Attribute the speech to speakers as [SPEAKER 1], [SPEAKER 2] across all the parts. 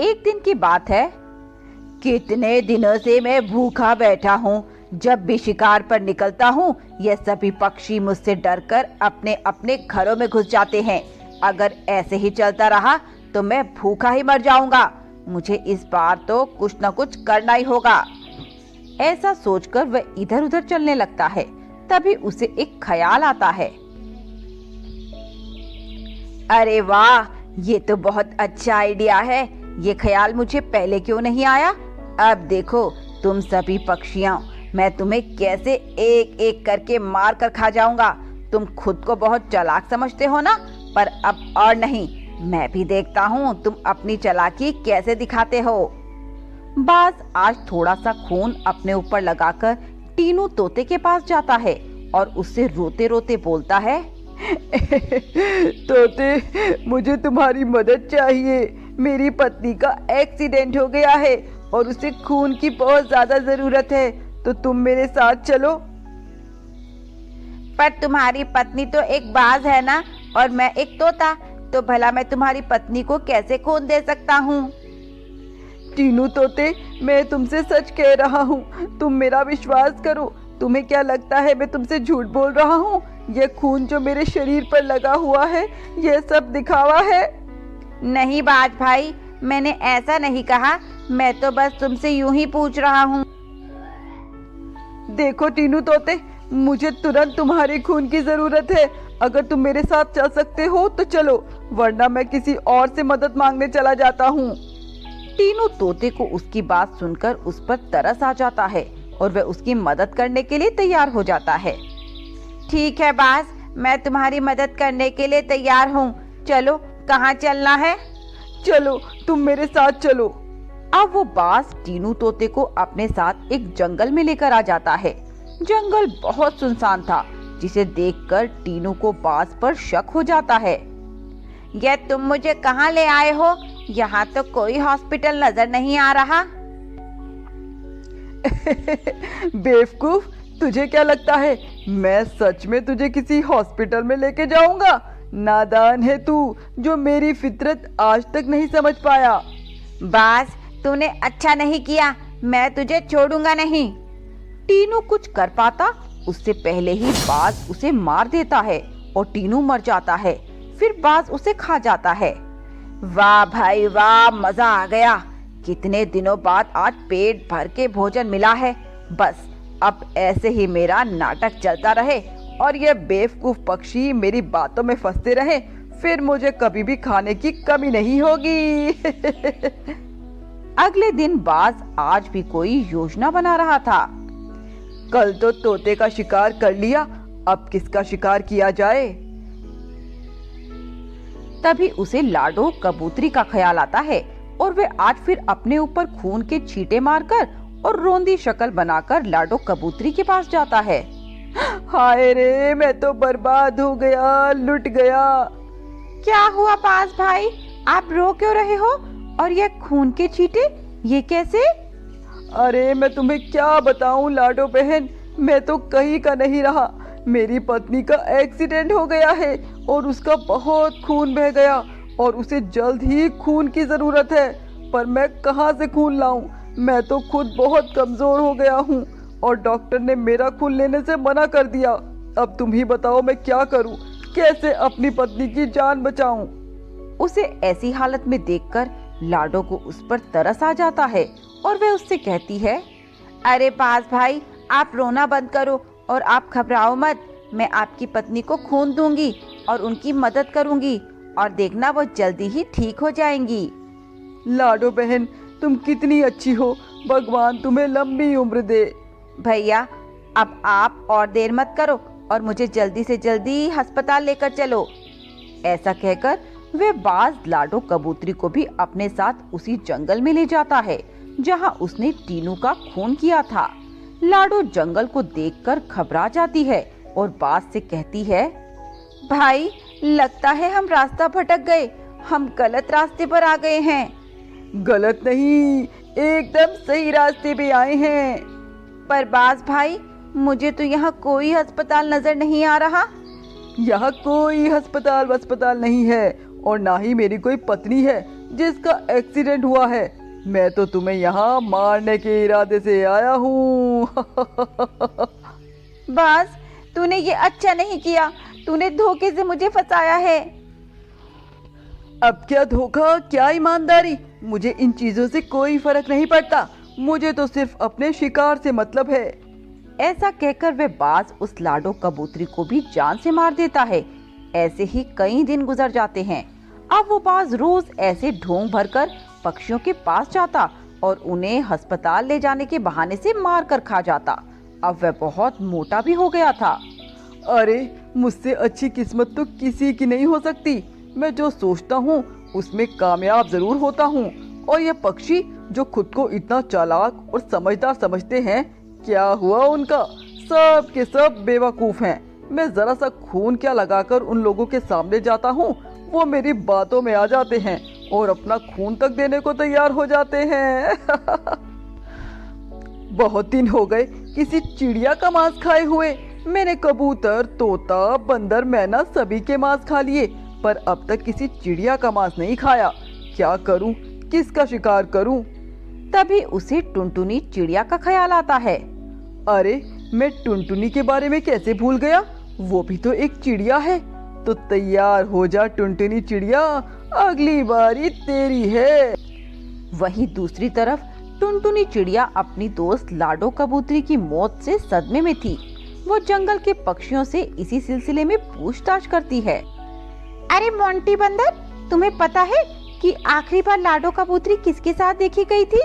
[SPEAKER 1] एक दिन की बात है। कितने दिनों से मैं भूखा बैठा हूँ। जब भी शिकार पर निकलता हूँ, ये सभी पक्षी मुझसे डरकर अपने अपने घरों में घुस जाते हैं। अगर ऐसे ही चलता रहा तो मैं भूखा ही मर जाऊंगा। मुझे इस बार तो कुछ न कुछ करना ही होगा। ऐसा सोचकर वह इधर उधर चलने लगता है। तभी उसे एक ख्याल आता है। अरे वाह, ये तो बहुत अच्छा आइडिया है। ये ख्याल मुझे पहले क्यों नहीं आया। अब देखो तुम सभी पक्षियों, मैं तुम्हें कैसे एक एक करके मार कर खा जाऊंगा। तुम खुद को बहुत चालाक समझते हो ना, पर अब और नहीं। मैं भी देखता हूँ तुम अपनी चालाकी कैसे दिखाते हो। बाज आज थोड़ा सा खून अपने ऊपर लगाकर टीनू तोते के पास जाता है और उससे रोते रोते बोलता है,
[SPEAKER 2] तोते, मुझे तुम्हारी मदद चाहिए। मेरी पत्नी का एक्सीडेंट हो गया है और उसे खून की बहुत ज्यादा जरूरत है, तो तुम मेरे साथ चलो।
[SPEAKER 1] पर तुम्हारी पत्नी तो एक बाज है ना, और मैं एक तोता, तो भला मैं तुम्हारी पत्नी को कैसे खून दे सकता हूँ।
[SPEAKER 2] टीनू तोते, मैं तुमसे सच कह रहा हूँ, तुम मेरा विश्वास करो। तुम्हें क्या लगता है मैं तुमसे झूठ बोल रहा हूँ? यह खून जो मेरे शरीर पर लगा हुआ है, यह सब दिखावा है।
[SPEAKER 1] नहीं बाज भाई, मैंने ऐसा नहीं कहा। मैं तो बस तुमसे यूं ही पूछ रहा हूँ।
[SPEAKER 2] देखो टीनू तोते, मुझे तुरंत तुम्हारे खून की जरूरत है। अगर तुम मेरे साथ चल सकते हो तो चलो, वरना मैं किसी और से मदद मांगने चला जाता हूँ।
[SPEAKER 1] टीनू तोते को उसकी बात सुनकर उस पर तरस आ जाता है और वह उसकी मदद करने के लिए तैयार हो जाता है। ठीक है बाज, मैं तुम्हारी मदद करने के लिए तैयार हूँ। चलो, कहाँ चलना है?
[SPEAKER 2] चलो, तुम मेरे साथ चलो।
[SPEAKER 1] अब वो बाज टीनू तोते को अपने साथ एक जंगल में लेकर आ जाता है। जंगल बहुत सुनसान था, जिसे देखकर टीनू को बाज पर शक हो जाता है। ये तुम मुझे कहाँ ले आए हो? यहाँ तो कोई हॉस्पिटल नजर नहीं आ रहा।
[SPEAKER 2] बेवकूफ, तुझे क्या लगता है मैं सच में तुझे किसी हॉस्पिटल में लेके जाऊंगा? नादान है तू, जो मेरी फितरत आज तक नहीं समझ पाया।
[SPEAKER 1] बाज, तूने अच्छा नहीं किया। मैं तुझे छोड़ूंगा नहीं। टीनू कुछ कर पाता उससे पहले ही बाज उसे मार देता है और टीनू मर जाता है। फिर बाज उसे खा जाता है। वाह भाई वाह, मजा आ गया। कितने दिनों बाद आज पेट भर के भोजन मिला है। बस अब ऐसे ही मेरा नाटक चलता रहे और ये बेवकूफ पक्षी मेरी बातों में फंसते रहे, फिर मुझे कभी भी खाने की कमी नहीं होगी। अगले दिन बाज आज भी कोई योजना बना रहा था।
[SPEAKER 2] कल तो तोते का शिकार कर लिया, अब किसका शिकार किया जाए?
[SPEAKER 1] तभी उसे लाडो कबूतरी का ख्याल आता है और वे आज फिर अपने ऊपर खून के छींटे मारकर और रोंदी शक्ल बनाकर लाडो कबूतरी के पास जाता है।
[SPEAKER 2] हाय रे, मैं तो बर्बाद हो गया, लुट गया।
[SPEAKER 1] क्या हुआ बाज भाई, आप रो क्यों रहे हो? और ये खून के छींटे, ये कैसे?
[SPEAKER 2] अरे मैं तुम्हें क्या बताऊं लाडो बहन, मैं तो कहीं का नहीं रहा। मेरी पत्नी का एक्सीडेंट हो गया है और उसका बहुत खून बह गया और उसे जल्द ही खून की जरूरत है, पर मैं कहाँ से खून लाऊं? मैं तो खुद बहुत कमजोर हो गया हूँ और डॉक्टर ने मेरा खून लेने से मना कर दिया। अब तुम ही बताओ मैं क्या करूं, कैसे अपनी पत्नी की जान बचाऊं?
[SPEAKER 1] उसे ऐसी हालत में देखकर लाडो को उस पर तरस आ जाता है और वह उससे कहती है, अरे बाज भाई, आप रोना बंद करो और आप घबराओ मत। मैं आपकी पत्नी को खून दूंगी और उनकी मदद करूंगी और देखना वो जल्दी ही ठीक हो जाएंगी।
[SPEAKER 2] लाडो बहन, तुम कितनी अच्छी हो, भगवान तुम्हें लंबी उम्र दे।
[SPEAKER 1] भैया, अब आप और देर मत करो और मुझे जल्दी से जल्दी अस्पताल लेकर चलो। ऐसा कहकर वे बाज लाडो कबूतरी को भी अपने साथ उसी जंगल में ले जाता है जहां उसने टीनू का खून किया था। लाडो जंगल को देखकर घबरा जाती है और बाज से कहती है, भाई लगता है हम रास्ता भटक गए, हम गलत रास्ते पर आ गए हैं।
[SPEAKER 2] गलत नहीं, एकदम सही रास्ते पे आए हैं।
[SPEAKER 1] पर बाज भाई, मुझे तो यहाँ कोई अस्पताल नजर नहीं आ रहा।
[SPEAKER 2] यहाँ कोई अस्पताल नहीं है और ना ही मेरी कोई पत्नी है जिसका एक्सीडेंट हुआ है। मैं तो तुम्हें यहाँ मारने के इरादे से आया हूँ।
[SPEAKER 1] बाज, तूने ये अच्छा नहीं किया। तूने धोखे से मुझे फंसाया है।
[SPEAKER 2] अब क्या धोखा, क्या ईमानदारी, मुझे इन चीजों से कोई फर्क नहीं पड़ता। मुझे तो सिर्फ अपने शिकार से मतलब है।
[SPEAKER 1] ऐसा कहकर वह बाज उस लाडो कबूतरी को भी जान से मार देता है। ऐसे ही कई दिन गुजर जाते हैं। अब वो बाज रोज ऐसे ढोंग भरकर पक्षियों के पास जाता और उन्हें अस्पताल ले जाने के बहाने से मार कर खा जाता। अब वह बहुत मोटा भी हो गया था।
[SPEAKER 2] अरे, मुझसे अच्छी किस्मत तो किसी की नहीं हो सकती। मैं जो सोचता हूँ उसमें कामयाब जरूर होता हूँ। और ये पक्षी जो खुद को इतना चालाक और समझदार समझते हैं, क्या हुआ उनका? सब के सब बेवकूफ हैं। मैं जरा सा खून क्या लगाकर उन लोगों के सामने जाता हूँ, वो मेरी बातों में आ जाते हैं और अपना खून तक देने को तैयार हो जाते हैं। बहुत दिन हो गए किसी चिड़िया का मांस खाए हुए। मैंने कबूतर, तोता, बंदर, मैना सभी के मांस खा लिए, पर अब तक किसी चिड़िया का मांस नहीं खाया। क्या करूं, किसका शिकार करूं?
[SPEAKER 1] तभी उसे टुनटुनी चिड़िया का ख्याल आता है।
[SPEAKER 2] अरे, मैं टुनटुनी के बारे में कैसे भूल गया, वो भी तो एक चिड़िया है। तो तैयार हो जा टुनटुनी चिड़िया, अगली बारी तेरी है।
[SPEAKER 1] वहीं दूसरी तरफ टुनटुनी चिड़िया अपनी दोस्त लाडो कबूतरी की मौत से सदमे में थी। वो जंगल के पक्षियों से इसी सिलसिले में पूछताछ करती है। अरे मोंटी बंदर, तुम्हें पता है कि आखिरी बार लाडो कबूतरी किसके साथ देखी गई थी?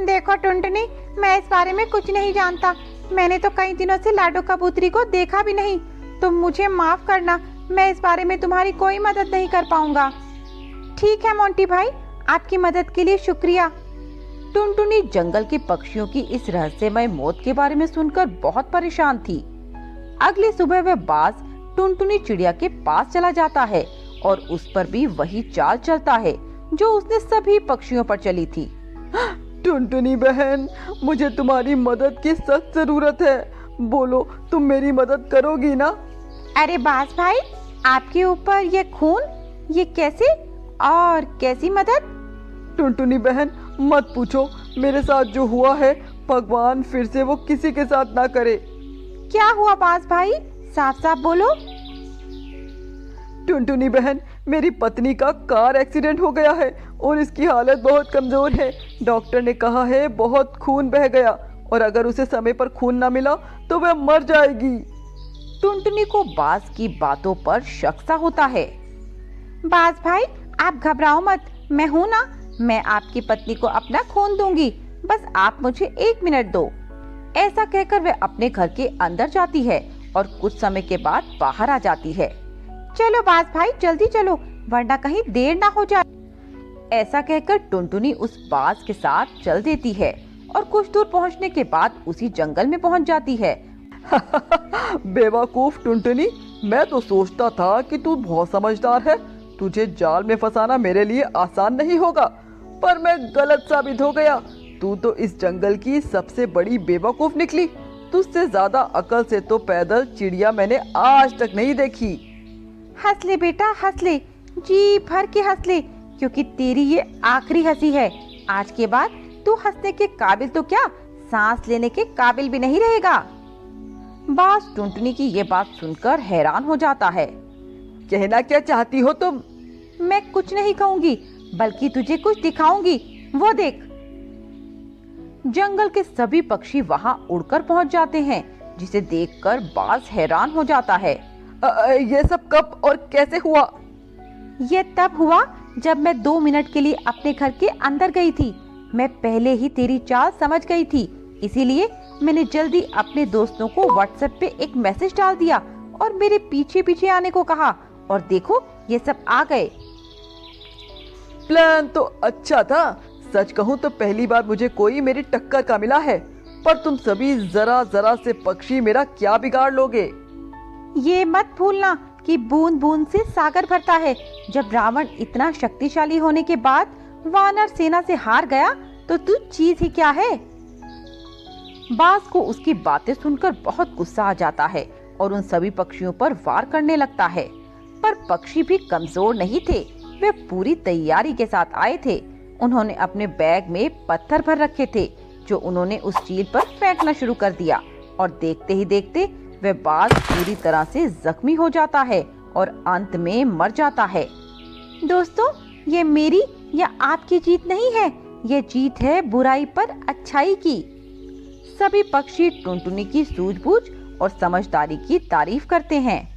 [SPEAKER 1] देखो टुनटुनी, मैं इस बारे में कुछ नहीं जानता। मैंने तो कई दिनों से लाडो कबूतरी को देखा भी नहीं। तुम मुझे माफ करना, मैं इस बारे में तुम्हारी कोई मदद नहीं कर पाऊंगा। ठीक है मोंटी भाई, आपकी मदद के लिए शुक्रिया। टुनटुनी जंगल के पक्षियों की इस रहस्यमय मौत के बारे में सुनकर बहुत परेशान थी। अगली सुबह वह बाज टुनटुनी चिड़िया के पास चला जाता है और उस पर भी वही चाल चलता है जो उसने सभी पक्षियों पर चली थी।
[SPEAKER 2] टुनटुनी बहन, मुझे तुम्हारी मदद की सख्त जरूरत है। बोलो, तुम मेरी मदद करोगी ना?
[SPEAKER 1] अरे बाज भाई, आपके ऊपर ये खून, ये कैसे और कैसी मदद?
[SPEAKER 2] टुनटुनी बहन, मत पूछो। मेरे साथ जो हुआ है, भगवान फिर से वो किसी के साथ ना करे।
[SPEAKER 1] क्या हुआ बाज भाई, साफ साफ बोलो।
[SPEAKER 2] टुनटुनी बहन, मेरी पत्नी का कार एक्सीडेंट हो गया है और इसकी हालत बहुत कमजोर है। डॉक्टर ने कहा है बहुत खून बह गया और अगर उसे समय पर खून ना मिला तो वह मर जाएगी।
[SPEAKER 1] टुनटुनी को बाज की बातों पर शक सा होता है। बाज भाई, आप घबराओ मत, मैं हूं ना। मैं आपकी पत्नी को अपना खून दूंगी, बस आप मुझे 1 मिनट दो। ऐसा कहकर वह अपने घर के अंदर जाती है और कुछ समय के बाद बाहर आ जाती है। चलो बाज भाई, जल्दी चलो, वरना कहीं देर ना हो जाए। ऐसा कहकर टुनटुनी उस बाज के साथ चल देती है और कुछ दूर पहुंचने के बाद उसी जंगल में पहुंच जाती है।
[SPEAKER 2] बेवकूफ टुनटुनी, मैं तो सोचता था कि तू बहुत समझदार है। तुझे जाल में फंसाना मेरे लिए आसान नहीं होगा, पर मैं गलत साबित हो गया। तू तो इस जंगल की सबसे बड़ी बेवकूफ निकली। तुझसे ज्यादा अकल से तो पैदल चिड़िया मैंने आज तक नहीं देखी।
[SPEAKER 1] हंस ले बेटा, हंस ले, जी भर के हंस ले, क्योंकि तेरी ये आखिरी हंसी है। आज के बाद तू हंसने के काबिल तो क्या, सांस लेने के काबिल भी नहीं रहेगा। बाज टुनटुनी की ये बात सुनकर हैरान हो जाता है।
[SPEAKER 2] कहना क्या चाहती हो तुम?
[SPEAKER 1] मैं कुछ नहीं कहूंगी, बल्कि तुझे कुछ दिखाऊंगी, वो देख। जंगल के सभी पक्षी वहां उड़कर पहुंच जाते हैं, जिसे देखकर बाज हैरान हो जाता है।
[SPEAKER 2] ये सब कब और कैसे हुआ?
[SPEAKER 1] ये तब हुआ जब मैं 2 मिनट के लिए अपने घर के अंदर गई थी। मैं पहले ही तेरी चाल समझ गई थी, इसीलिए मैंने जल्दी अपने दोस्तों को व्हाट्सएप पे एक मैसेज डाल दिया और मेरे पीछे पीछे आने को कहा, और देखो ये सब आ गए।
[SPEAKER 2] प्लान तो अच्छा था। सच कहूँ तो पहली बार मुझे कोई मेरी टक्कर का मिला है, पर तुम सभी जरा जरा से पक्षी मेरा क्या बिगाड़ लोगे?
[SPEAKER 1] ये मत भूलना कि बूंद बूंद से सागर भरता है। जब रावण इतना शक्तिशाली होने के बाद वानर सेना से हार गया, तो तू चीज ही क्या है? बाज को उसकी बातें सुनकर बहुत गुस्सा आ जाता है और उन सभी पक्षियों पर वार करने लगता है, पर पक्षी भी कमजोर नहीं थे। वे पूरी तैयारी के साथ आए थे। उन्होंने अपने बैग में पत्थर भर रखे थे जो उन्होंने उस चील पर फेंकना शुरू कर दिया और देखते ही देखते वह बाज पूरी तरह से जख्मी हो जाता है और अंत में मर जाता है। दोस्तों, ये मेरी या आपकी जीत नहीं है, ये जीत है बुराई पर अच्छाई की। सभी पक्षी टुनटुनी की सूझबूझ और समझदारी की तारीफ करते हैं।